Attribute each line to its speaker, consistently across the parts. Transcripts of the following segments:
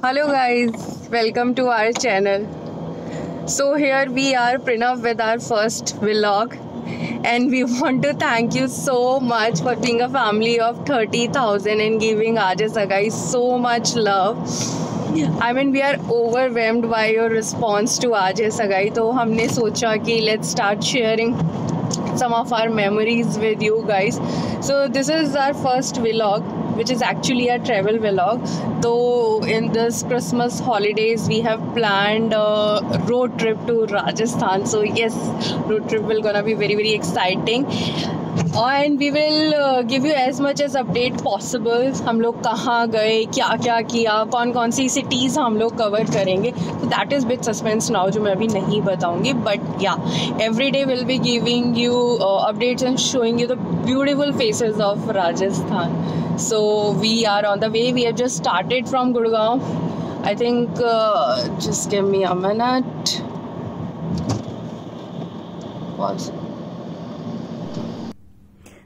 Speaker 1: Hello guys, welcome to our channel. So here we are, Pranav, with our first vlog, and we want to thank you so much for being a family of 30,000 and giving Aaj Sagai so much love. I mean, we are overwhelmed by your response to Aaj Sagai. तो हमने सोचा कि let's start sharing some of our memories with you guys. So this is our first vlog, which is actually a travel vlog. So in this Christmas holidays we have planned a road trip to Rajasthan. So yes, road trip will gonna be very exciting, and we will give you as much as update possible. हम लोग कहाँ गए, क्या क्या किया, कौन कौन सी cities हम लोग cover करेंगे. So that is bit suspense now, जो मैं अभी नहीं बताऊँगी. But yeah, every day we'll be giving you updates and showing you the beautiful faces of Rajasthan. So we are on the way. We have just started from Gurgaon. I think just give me a minute. Pause.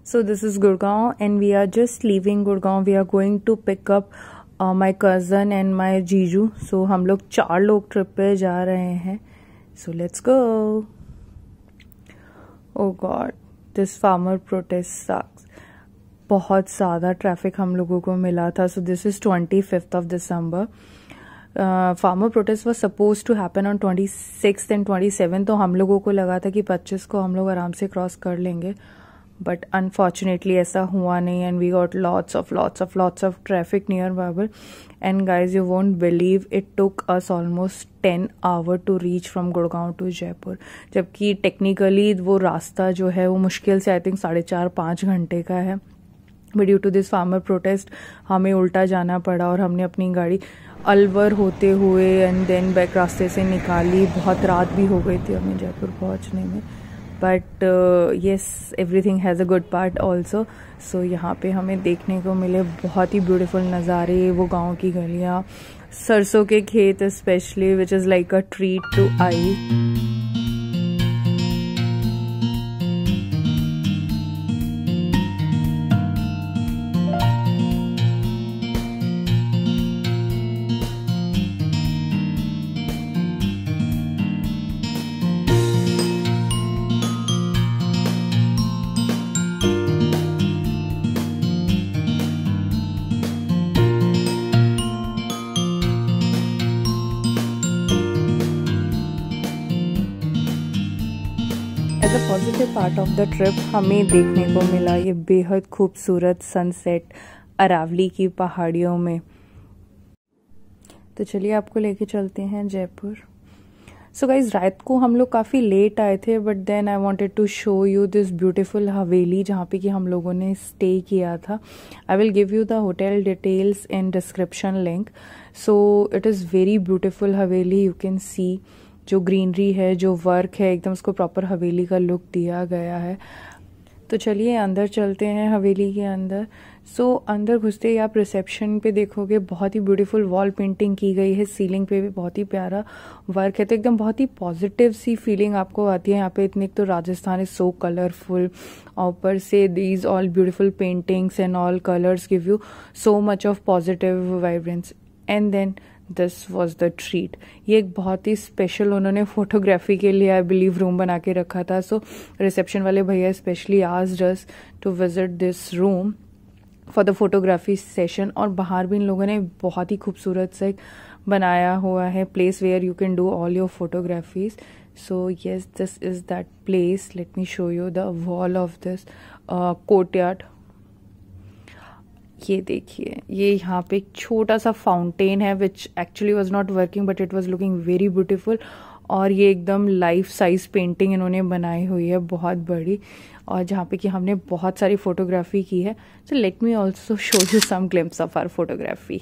Speaker 1: So this is Gurgaon and we are just leaving Gurgaon. We are going to pick up my cousin and my जीजू. So हम लोग 4 लोग trip पे जा रहे हैं. So let's go. Oh God, this farmer protest sucks. बहुत ज़्यादा ट्रैफिक हम लोगों को मिला था. So this is 25th of December. Farmer protest was suppose to happen on 26th and 27th. तो हम लोगों को लगा था कि 25 को हम लोग आराम से क्रॉस कर लेंगे, बट अनफॉर्चुनेटली ऐसा हुआ नहीं. And we got lots of traffic near Babar. And guys, you won't believe, it took us almost 10 hours to reach from Gurgaon to Jaipur. जबकि टेक्निकली वो रास्ता जो है वो मुश्किल से आई थिंक 4.5-5 घंटे का है. But due to this farmer protest हमें उल्टा जाना पड़ा और हमने अपनी गाड़ी अलवर होते हुए एंड देन बैक रास्ते से निकाली. बहुत रात भी हो गई थी हमें जयपुर पहुंचने में. But yes, everything has a good part also. So यहाँ पे हमें देखने को मिले बहुत ही ब्यूटीफुल नज़ारे, वो गांव की गलियाँ, सरसों के खेत specially, which is like a treat to eye. As a positive part of the trip हमें देखने को मिला ये बेहद खूबसूरत सनसेट अरावली की पहाड़ियों में. तो चलिए आपको लेके चलते हैं जयपुर. सो गाइज, रात को हम लोग काफ़ी लेट आए थे, but then I wanted to show you this beautiful haveli जहाँ पे कि हम लोगों ने स्टे किया था. I will give you the hotel details in description link. So it is very beautiful Haveli. You can सी जो ग्रीनरी है, जो वर्क है, एकदम उसको प्रॉपर हवेली का लुक दिया गया है. तो चलिए अंदर चलते हैं हवेली के अंदर. सो अंदर घुसते ही आप रिसेप्शन पे देखोगे बहुत ही ब्यूटीफुल वॉल पेंटिंग की गई है. सीलिंग पे भी बहुत ही प्यारा वर्क है. तो एकदम बहुत ही पॉजिटिव सी फीलिंग आपको आती है यहाँ पे. इतनी तो राजस्थान इज सो कलरफुल, और ऊपर से these all beautiful paintings and all colours give you so much of positive vibrance. And then this was the treat. ये एक बहुत ही स्पेशल उन्होंने फोटोग्राफी के लिए आई बिलीव रूम बना के रखा था. सो रिसेप्शन वाले भैया specially asked us to visit this room for the photography session. और बाहर भी इन लोगों ने बहुत ही खूबसूरत सा एक बनाया हुआ है place where you can do all your photographies. So yes, this is that place. Let me show you the wall of this courtyard. ये देखिए, ये यहाँ पे एक छोटा सा फाउंटेन है which actually was not working but it was looking very beautiful. और ये एकदम लाइफ साइज पेंटिंग इन्होंने बनाई हुई है बहुत बड़ी, और जहाँ पे कि हमने बहुत सारी फोटोग्राफी की है. So let me also show you some glimpse of our photography.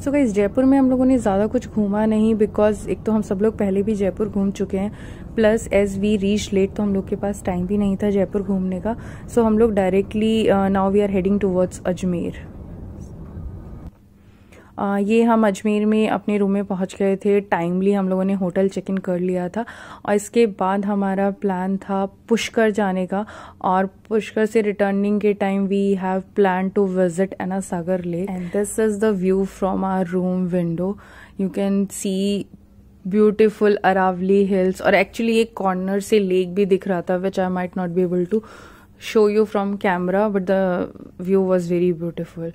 Speaker 1: So guys, Jaipur में हम लोगों ने ज़्यादा कुछ घूमा नहीं, बिकॉज एक तो हम सब लोग पहले भी जयपुर घूम चुके हैं, plus as we reach late तो हम लोग के पास टाइम भी नहीं था जयपुर घूमने का. सो हम लोग directly now we are heading towards Ajmer. ये हम अजमेर में अपने रूम में पहुंच गए थे टाइमली, हम लोगों ने होटल चेक इन कर लिया था और इसके बाद हमारा प्लान था पुष्कर जाने का। और पुष्कर से रिटर्निंग के time we have plan to visit Ana Sagar lake and this is the view from our room window. You can see beautiful Aravalli hills और एक्चुअली एक कॉर्नर से लेक भी दिख रहा था which I might not be able to show you from camera but the view was very beautiful.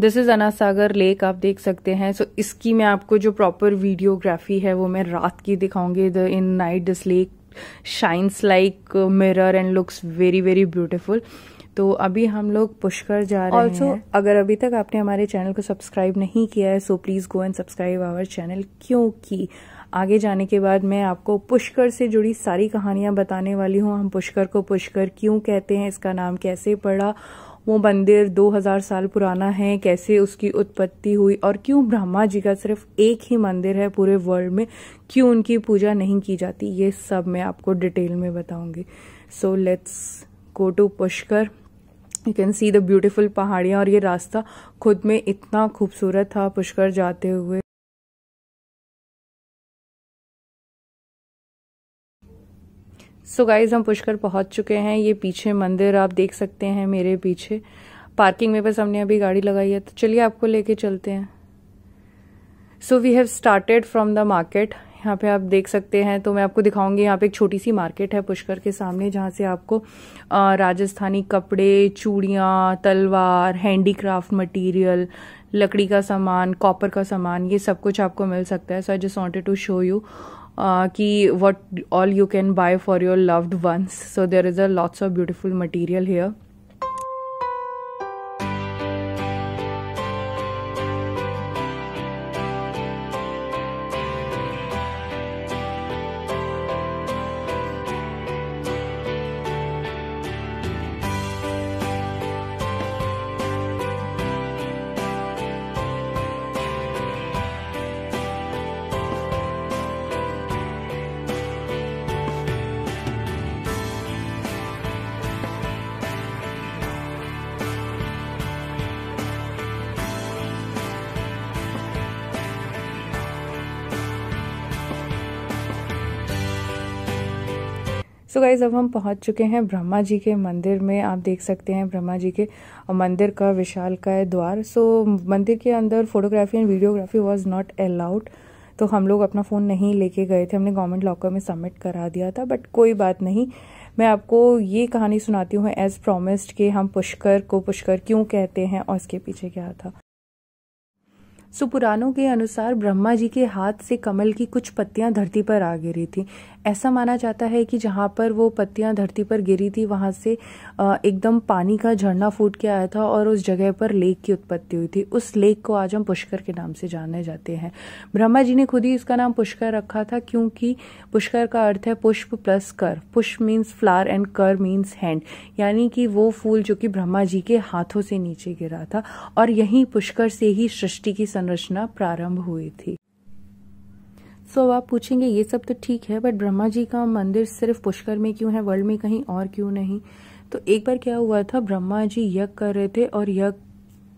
Speaker 1: This is Ana Sagar lake, आप देख सकते हैं। सो इसकी मैं आपको जो प्रॉपर वीडियोग्राफी है वो मैं रात की दिखाऊंगी। In night this lake shines like mirror and looks very very beautiful. तो अभी हम लोग पुष्कर जा रहे हैं। अगर अभी तक आपने हमारे चैनल को सब्सक्राइब नहीं किया है so please go and subscribe our channel, क्योंकि आगे जाने के बाद मैं आपको पुष्कर से जुड़ी सारी कहानियां बताने वाली हूँ। हम पुष्कर को पुष्कर क्यों कहते हैं, इसका नाम कैसे पड़ा, वो मंदिर 2000 साल पुराना है, कैसे उसकी उत्पत्ति हुई और क्यों ब्रह्मा जी का सिर्फ एक ही मंदिर है पूरे वर्ल्ड में, क्यों उनकी पूजा नहीं की जाती, ये सब मैं आपको डिटेल में बताऊंगी। So let's go to Pushkar. You can see the beautiful पहाड़ियां और ये रास्ता खुद में इतना खूबसूरत था पुष्कर जाते हुए। सो गाइज हम पुष्कर पहुंच चुके हैं। ये पीछे मंदिर आप देख सकते हैं मेरे पीछे, पार्किंग में बस हमने अभी गाड़ी लगाई है, तो चलिए आपको लेके चलते हैं। So we have started from the market. यहाँ पे आप देख सकते हैं, तो मैं आपको दिखाऊंगी। यहाँ पे एक छोटी सी मार्केट है पुष्कर के सामने जहाँ से आपको राजस्थानी कपड़े, चूड़ियाँ, तलवार, हैंडीक्राफ्ट मटेरियल, लकड़ी का सामान, कॉपर का सामान, ये सब कुछ आपको मिल सकता है। So I just wanted to show you कि what all you can buy for your loved ones. So there is a lots of beautiful material here. So guys अब हम पहुंच चुके हैं ब्रह्मा जी के मंदिर में। आप देख सकते हैं ब्रह्मा जी के मंदिर का विशालकाय द्वार। सो मंदिर के अंदर photography and videography was not allowed, तो हम लोग अपना फ़ोन नहीं लेके गए थे, हमने गवर्नमेंट लॉकर में सबमिट करा दिया था। बट कोई बात नहीं, मैं आपको ये कहानी सुनाती हूँ एज प्रोमिस्ड कि हम पुष्कर को पुष्कर क्यों कहते हैं और इसके पीछे क्या था। सो पुराणों के अनुसार ब्रह्मा जी के हाथ से कमल की कुछ पत्तियां धरती पर आ गिरी थी। ऐसा माना जाता है कि जहां पर वो पत्तियां धरती पर गिरी थी वहां से एकदम पानी का झरना फूट के आया था और उस जगह पर लेक की उत्पत्ति हुई थी। उस लेक को आज हम पुष्कर के नाम से जाने जाते हैं। ब्रह्मा जी ने खुद ही इसका नाम पुष्कर रखा था, क्योंकि पुष्कर का अर्थ है पुष्प प्लस कर। पुष्प मीन्स फ्लावर एंड कर मीन्स हैंड, यानी कि वो फूल जो कि ब्रह्मा जी के हाथों से नीचे गिरा था और यहीं पुष्कर से ही सृष्टि की संरचना प्रारंभ हुई थी। सो आप पूछेंगे ये सब तो ठीक है, बट ब्रह्मा जी का मंदिर सिर्फ पुष्कर में क्यों है, वर्ल्ड में कहीं और क्यों नहीं? तो एक बार क्या हुआ था, ब्रह्मा जी यज्ञ कर रहे थे और यज्ञ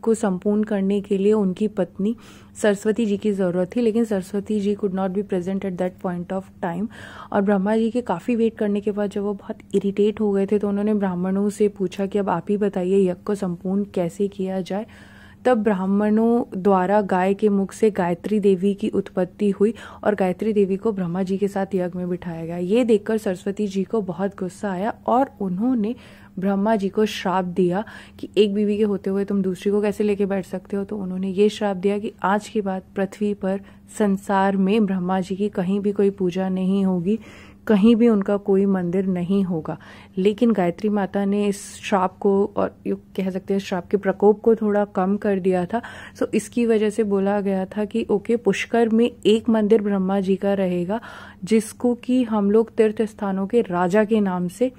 Speaker 1: को संपूर्ण करने के लिए उनकी पत्नी सरस्वती जी की जरूरत थी, लेकिन Saraswati ji could not be present at that point of time. और ब्रह्मा जी के काफी वेट करने के बाद जब वो बहुत इरिटेट हो गए थे तो उन्होंने ब्राह्मणों से पूछा कि अब आप ही बताइए यज्ञ को संपूर्ण कैसे किया जाए। तब ब्राह्मणों द्वारा गाय के मुख से गायत्री देवी की उत्पत्ति हुई और गायत्री देवी को ब्रह्मा जी के साथ यज्ञ में बिठाया गया। ये देखकर सरस्वती जी को बहुत गुस्सा आया और उन्होंने ब्रह्मा जी को श्राप दिया कि एक बीवी के होते हुए तुम दूसरी को कैसे लेके बैठ सकते हो। तो उन्होंने ये श्राप दिया कि आज के बाद पृथ्वी पर संसार में ब्रह्मा जी की कहीं भी कोई पूजा नहीं होगी, कहीं भी उनका कोई मंदिर नहीं होगा। लेकिन गायत्री माता ने इस श्राप को, और ये कह सकते हैं श्राप के प्रकोप को, थोड़ा कम कर दिया था। सो इसकी वजह से बोला गया था कि ओके, पुष्कर में एक मंदिर ब्रह्मा जी का रहेगा जिसको कि हम लोग तीर्थ स्थानों के राजा के नाम से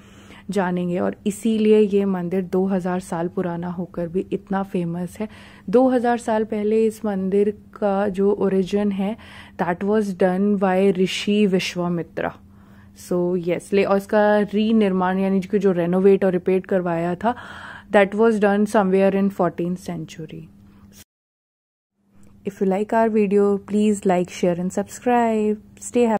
Speaker 1: जानेंगे, और इसीलिए ये मंदिर 2000 साल पुराना होकर भी इतना फेमस है। 2000 साल पहले इस मंदिर का जो ओरिजिन है that was done by Rishi Vishwamitra. So yes, और इसका रीनिर्माण यानी कि जो रेनोवेट और रिपेयर करवाया था that was done somewhere in 14th century. If you like our video, please like, share and subscribe. Stay happy.